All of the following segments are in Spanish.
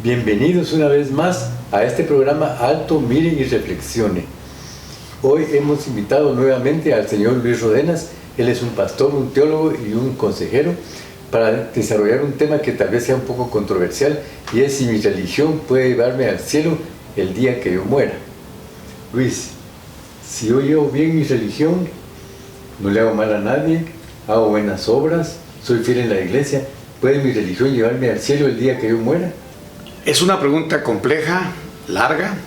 Bienvenidos una vez más a este programa Alto, Miren y Reflexione. Hoy hemos invitado nuevamente al señor Luis Rodenas. Él es un pastor, un teólogo y un consejero para desarrollar un tema que tal vez sea un poco controversial, y es si mi religión puede llevarme al cielo el día que yo muera. Luis, si yo llevo bien mi religión, no le hago mal a nadie, hago buenas obras, soy fiel en la iglesia, ¿puede mi religión llevarme al cielo el día que yo muera? Es una pregunta compleja, larga,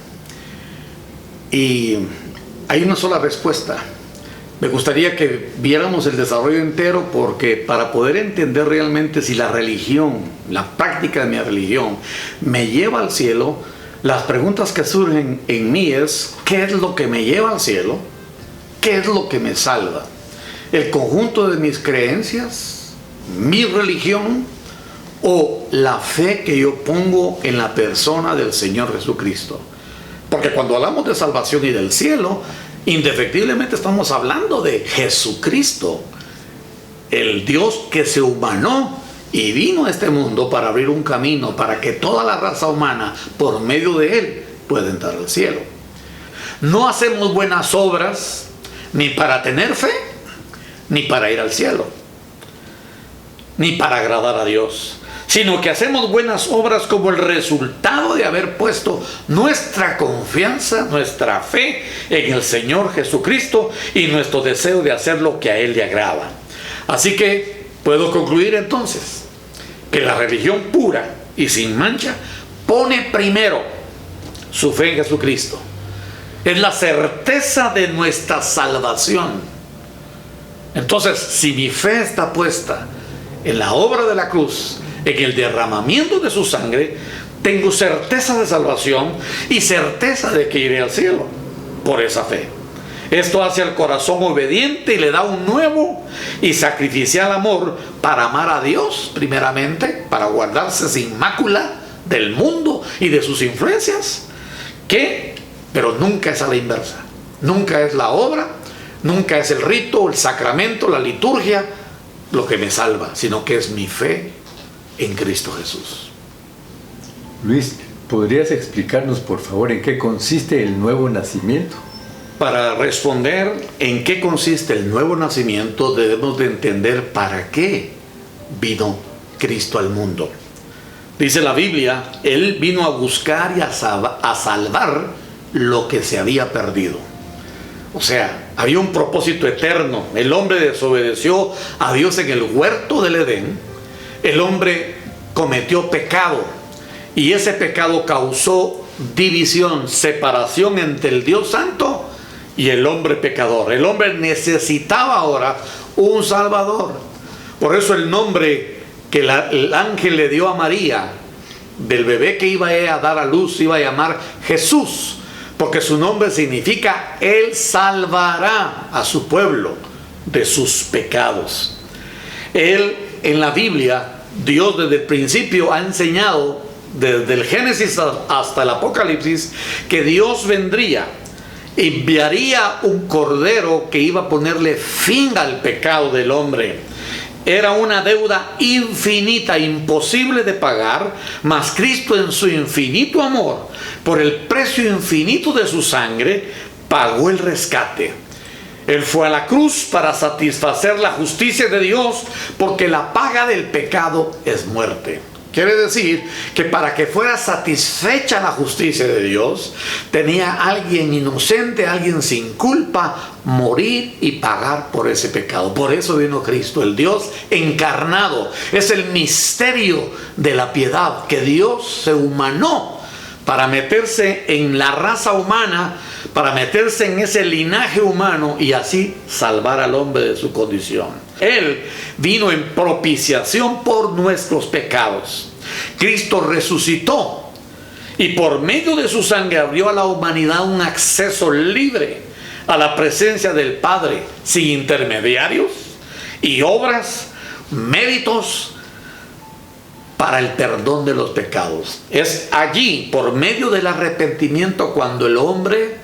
y hay una sola respuesta. Me gustaría que viéramos el desarrollo entero, porque para poder entender realmente si la religión, la práctica de mi religión, me lleva al cielo, las preguntas que surgen en mí es: ¿qué es lo que me lleva al cielo? ¿Qué es lo que me salva? ¿El conjunto de mis creencias? ¿Mi religión? ¿O la fe que yo pongo en la persona del Señor Jesucristo? Porque cuando hablamos de salvación y del cielo, indefectiblemente estamos hablando de Jesucristo, el Dios que se humanó y vino a este mundo para abrir un camino para que toda la raza humana, por medio de Él, pueda entrar al cielo. No hacemos buenas obras ni para tener fe, ni para ir al cielo, ni para agradar a Dios, sino que hacemos buenas obras como el resultado de haber puesto nuestra confianza, nuestra fe en el Señor Jesucristo y nuestro deseo de hacer lo que a Él le agrada. Así que puedo concluir entonces que la religión pura y sin mancha pone primero su fe en Jesucristo. Es la certeza de nuestra salvación. Entonces, si mi fe está puesta en la obra de la cruz, en el derramamiento de su sangre, tengo certeza de salvación y certeza de que iré al cielo por esa fe. Esto hace al corazón obediente y le da un nuevo y sacrificial amor para amar a Dios primeramente, para guardarse sin mácula del mundo y de sus influencias, pero nunca es a la inversa. Nunca es la obra, nunca es el rito, el sacramento, la liturgia lo que me salva, sino que es mi fe en Cristo Jesús. Luis, ¿podrías explicarnos por favor en qué consiste el nuevo nacimiento? Para responder en qué consiste el nuevo nacimiento, debemos de entender para qué vino Cristo al mundo. Dice la Biblia, Él vino a buscar y a salvar lo que se había perdido. O sea, había un propósito eterno. El hombre desobedeció a Dios en el huerto del Edén. El hombre cometió pecado y ese pecado causó división, separación entre el Dios Santo y el hombre pecador. El hombre necesitaba ahora un Salvador. Por eso el nombre que el ángel le dio a María del bebé que iba a dar a luz iba a llamar Jesús, porque su nombre significa Él salvará a su pueblo de sus pecados. Él, en la Biblia, Dios desde el principio ha enseñado, desde el Génesis hasta el Apocalipsis, que Dios vendría, enviaría un cordero que iba a ponerle fin al pecado del hombre. Era una deuda infinita, imposible de pagar, mas Cristo en su infinito amor, por el precio infinito de su sangre, pagó el rescate. Él fue a la cruz para satisfacer la justicia de Dios, porque la paga del pecado es muerte. Quiere decir que para que fuera satisfecha la justicia de Dios, tenía alguien inocente, alguien sin culpa, morir y pagar por ese pecado. Por eso vino Cristo, el Dios encarnado. Es el misterio de la piedad, que Dios se humanó para meterse en la raza humana, para meterse en ese linaje humano y así salvar al hombre de su condición. Él vino en propiciación por nuestros pecados. Cristo resucitó y por medio de su sangre abrió a la humanidad un acceso libre a la presencia del Padre, sin intermediarios y obras, méritos, para el perdón de los pecados. Es allí, por medio del arrepentimiento, cuando el hombre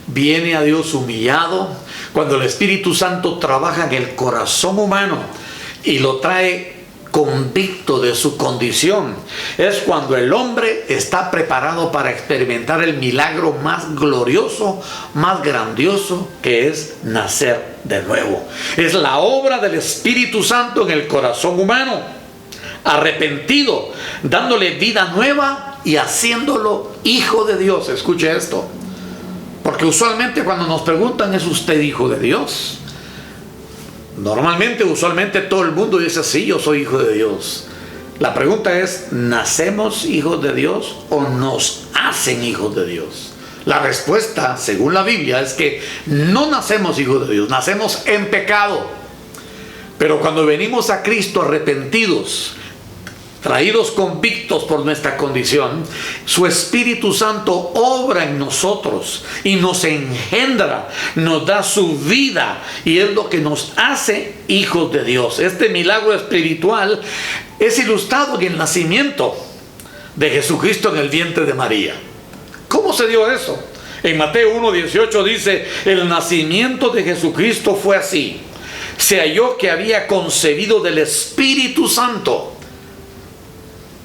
viene a Dios humillado, cuando el Espíritu Santo trabaja en el corazón humano y lo trae convicto de su condición. Es cuando el hombre está preparado para experimentar el milagro más glorioso, más grandioso, que es nacer de nuevo. Es la obra del Espíritu Santo en el corazón humano, arrepentido, dándole vida nueva y haciéndolo hijo de Dios. Escuche esto, porque usualmente cuando nos preguntan, ¿es usted hijo de Dios? Usualmente todo el mundo dice, sí, yo soy hijo de Dios. La pregunta es, ¿nacemos hijos de Dios o nos hacen hijos de Dios? La respuesta, según la Biblia, es que no nacemos hijos de Dios, nacemos en pecado. Pero cuando venimos a Cristo arrepentidos, traídos convictos por nuestra condición, su Espíritu Santo obra en nosotros y nos engendra, nos da su vida, y es lo que nos hace hijos de Dios. Este milagro espiritual es ilustrado en el nacimiento de Jesucristo en el vientre de María. ¿Cómo se dio eso? En Mateo 1:18 dice, el nacimiento de Jesucristo fue así: se halló que había concebido del Espíritu Santo.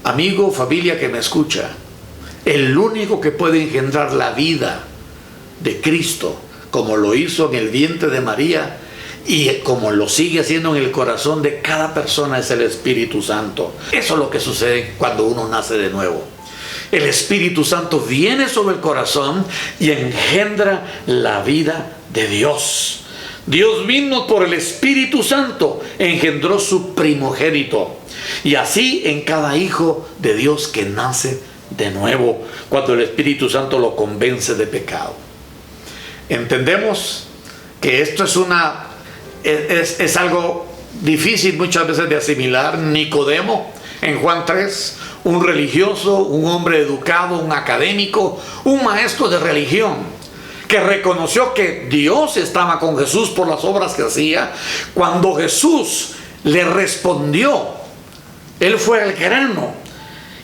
Amigo, familia que me escucha, el único que puede engendrar la vida de Cristo, como lo hizo en el vientre de María y como lo sigue haciendo en el corazón de cada persona, es el Espíritu Santo. Eso es lo que sucede cuando uno nace de nuevo. El Espíritu Santo viene sobre el corazón y engendra la vida de Dios. Dios mismo, por el Espíritu Santo, engendró su primogénito. Y así en cada hijo de Dios que nace de nuevo, cuando el Espíritu Santo lo convence de pecado. Entendemos que esto es algo difícil muchas veces de asimilar. Nicodemo, en Juan 3, un religioso, un hombre educado, un académico, un maestro de religión, que reconoció que Dios estaba con Jesús por las obras que hacía. Cuando Jesús le respondió, él fue al grano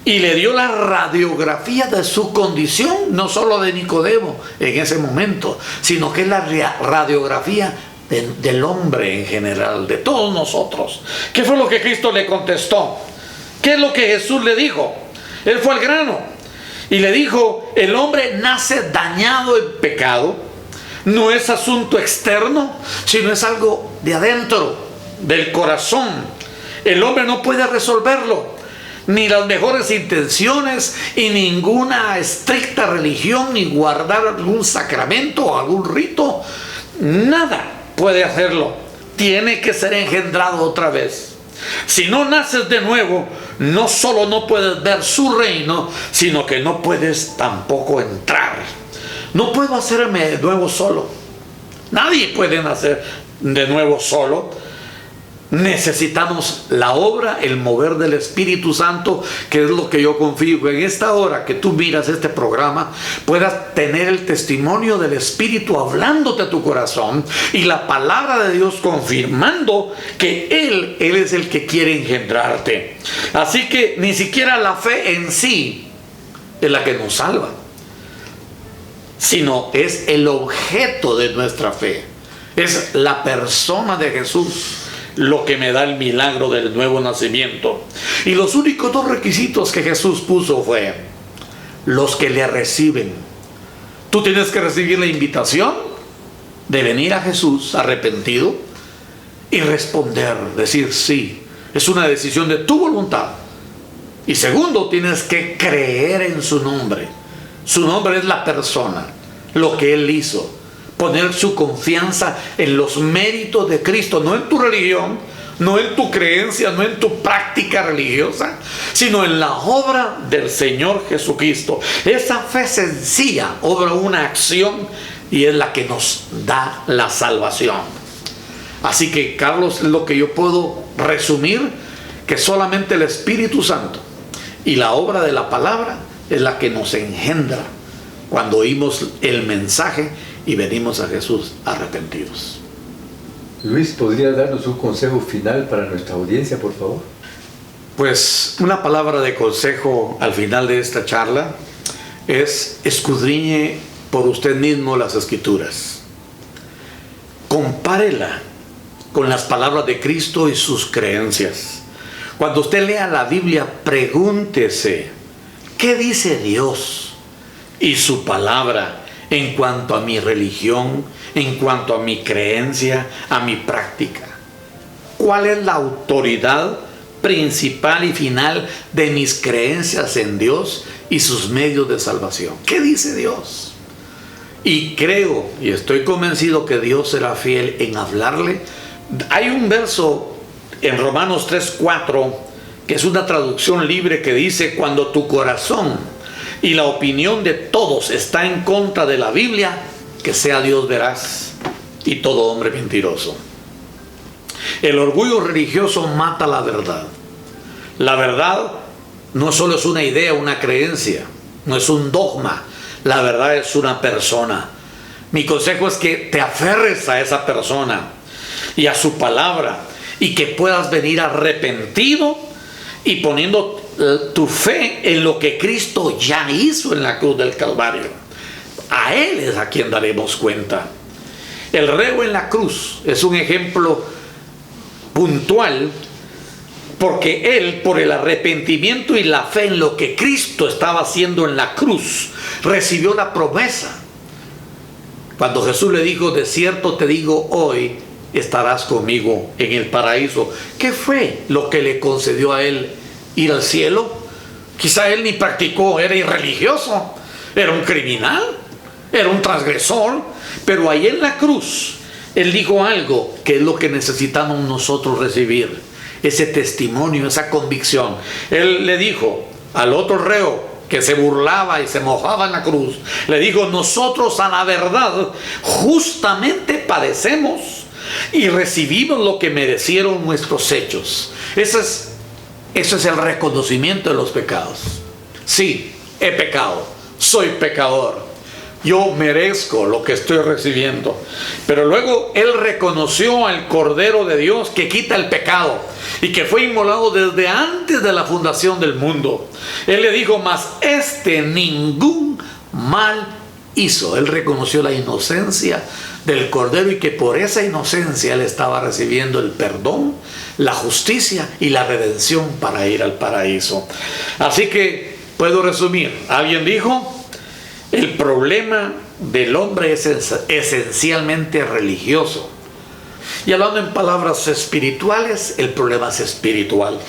y le dio la radiografía de su condición, no solo de Nicodemo en ese momento, sino que es la radiografía del hombre en general, de todos nosotros. ¿Qué fue lo que Cristo le contestó? ¿Qué es lo que Jesús le dijo? Él fue al grano y le dijo, el hombre nace dañado en pecado. No es asunto externo, sino es algo de adentro, del corazón. El hombre no puede resolverlo, ni las mejores intenciones y ninguna estricta religión, ni guardar algún sacramento o algún rito, nada puede hacerlo. Tiene que ser engendrado otra vez. Si no naces de nuevo, no solo no puedes ver su reino, sino que no puedes tampoco entrar. No puedo hacerme de nuevo solo. Nadie puede nacer de nuevo solo. Necesitamos la obra, el mover del Espíritu Santo, que es lo que yo confío, que en esta hora que tú miras este programa puedas tener el testimonio del Espíritu hablándote a tu corazón y la palabra de Dios confirmando que Él es el que quiere engendrarte. Así que ni siquiera la fe en sí es la que nos salva, sino es el objeto de nuestra fe, es la persona de Jesús lo que me da el milagro del nuevo nacimiento. Y los únicos dos requisitos que Jesús puso fue los que le reciben. Tú tienes que recibir la invitación de venir a Jesús arrepentido y responder, decir sí. Es una decisión de tu voluntad. Y segundo, tienes que creer en su nombre. Su nombre es la persona, lo que Él hizo. Poner su confianza en los méritos de Cristo, no en tu religión, no en tu creencia, no en tu práctica religiosa, sino en la obra del Señor Jesucristo. Esa fe sencilla obra una acción y es la que nos da la salvación. Así que, Carlos, lo que yo puedo resumir, que solamente el Espíritu Santo y la obra de la palabra es la que nos engendra cuando oímos el mensaje y venimos a Jesús arrepentidos. Luis, ¿podría darnos un consejo final para nuestra audiencia, por favor? Pues una palabra de consejo al final de esta charla es: escudriñe por usted mismo las Escrituras. Compárela con las palabras de Cristo y sus creencias. Cuando usted lea la Biblia, pregúntese, ¿qué dice Dios y su palabra en cuanto a mi religión, en cuanto a mi creencia, a mi práctica? ¿Cuál es la autoridad principal y final de mis creencias en Dios y sus medios de salvación? ¿Qué dice Dios? Y creo y estoy convencido que Dios será fiel en hablarle. Hay un verso en Romanos 3:4 que es una traducción libre que dice: cuando tu corazón y la opinión de todos está en contra de la Biblia, que sea Dios veraz y todo hombre mentiroso. El orgullo religioso mata la verdad. La verdad no solo es una idea, una creencia, no es un dogma. La verdad es una persona. Mi consejo es que te aferres a esa persona y a su palabra, y que puedas venir arrepentido y poniendo tu fe en lo que Cristo ya hizo en la cruz del Calvario. A Él es a quien daremos cuenta. El reo en la cruz es un ejemplo puntual, porque él, por el arrepentimiento y la fe en lo que Cristo estaba haciendo en la cruz, recibió la promesa. Cuando Jesús le dijo: de cierto te digo, hoy estarás conmigo en el paraíso. ¿Qué fue lo que le concedió a él ir al cielo? Quizá él ni practicó, era irreligioso, era un criminal, era un transgresor, pero ahí en la cruz él dijo algo que es lo que necesitamos nosotros recibir: ese testimonio, esa convicción. Él le dijo al otro reo que se burlaba y se mojaba en la cruz, le dijo: nosotros a la verdad justamente padecemos y recibimos lo que merecieron nuestros hechos. Eso es el reconocimiento de los pecados. Sí, he pecado, soy pecador, yo merezco lo que estoy recibiendo. Pero luego él reconoció al Cordero de Dios que quita el pecado y que fue inmolado desde antes de la fundación del mundo. Él le dijo: mas ningún mal hizo. Él reconoció la inocencia del Cordero y que por esa inocencia él estaba recibiendo el perdón, la justicia y la redención para ir al paraíso. Así que puedo resumir. Alguien dijo: el problema del hombre es esencialmente religioso. Y hablando en palabras espirituales, el problema es espiritual.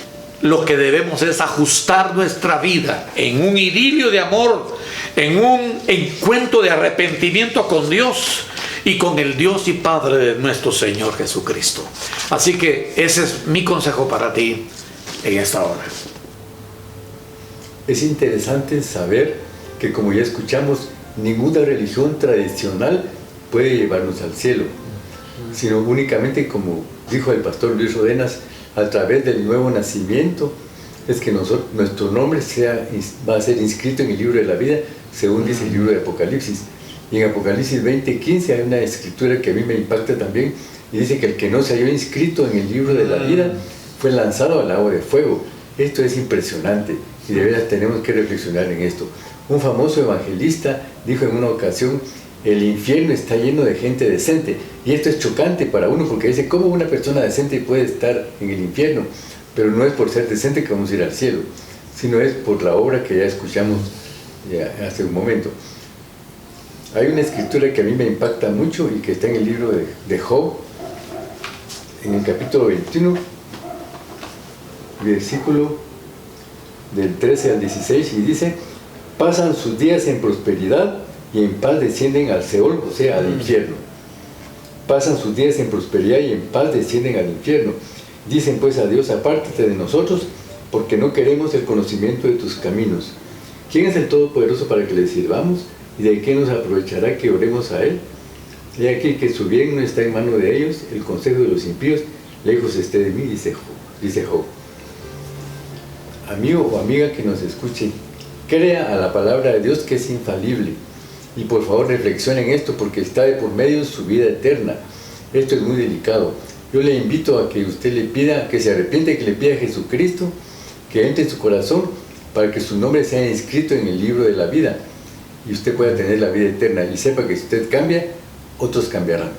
Lo que debemos es ajustar nuestra vida en un idilio de amor, en un encuentro de arrepentimiento con Dios y con el Dios y Padre de nuestro Señor Jesucristo. Así que ese es mi consejo para ti en esta hora. Es interesante saber que, como ya escuchamos, ninguna religión tradicional puede llevarnos al cielo, sino únicamente, como dijo el pastor Luis Rodenas, a través del nuevo nacimiento es que nuestro nombre va a ser inscrito en el libro de la vida, según dice el libro de Apocalipsis. Y en Apocalipsis 20:15 hay una escritura que a mí me impacta también, y dice que el que no se halló inscrito en el libro de la vida fue lanzado al lago de fuego. Esto es impresionante y de veras tenemos que reflexionar en esto. Un famoso evangelista dijo en una ocasión: el infierno está lleno de gente decente. Y esto es chocante para uno, porque dice: ¿cómo una persona decente puede estar en el infierno? Pero no es por ser decente que vamos a ir al cielo, sino es por la obra que ya escuchamos hace un momento. Hay una escritura que a mí me impacta mucho y que está en el libro de Job, en el capítulo 21, versículo del 13 al 16, y dice: pasan sus días en prosperidad y en paz descienden al Seol, o sea, al infierno. Pasan sus días en prosperidad y en paz descienden al infierno. Dicen pues a Dios: apártate de nosotros, porque no queremos el conocimiento de tus caminos. ¿Quién es el Todopoderoso para que le sirvamos? ¿Y de qué nos aprovechará que oremos a Él? He aquí que su bien no está en mano de ellos, el consejo de los impíos lejos esté de mí, dice Job. Amigo o amiga que nos escuche, crea a la palabra de Dios, que es infalible. Y por favor reflexione en esto, porque está de por medio su vida eterna. Esto es muy delicado. Yo le invito a que usted le pida, que se arrepiente y que le pida a Jesucristo que entre en su corazón para que su nombre sea inscrito en el libro de la vida y usted pueda tener la vida eterna. Y sepa que si usted cambia, otros cambiarán.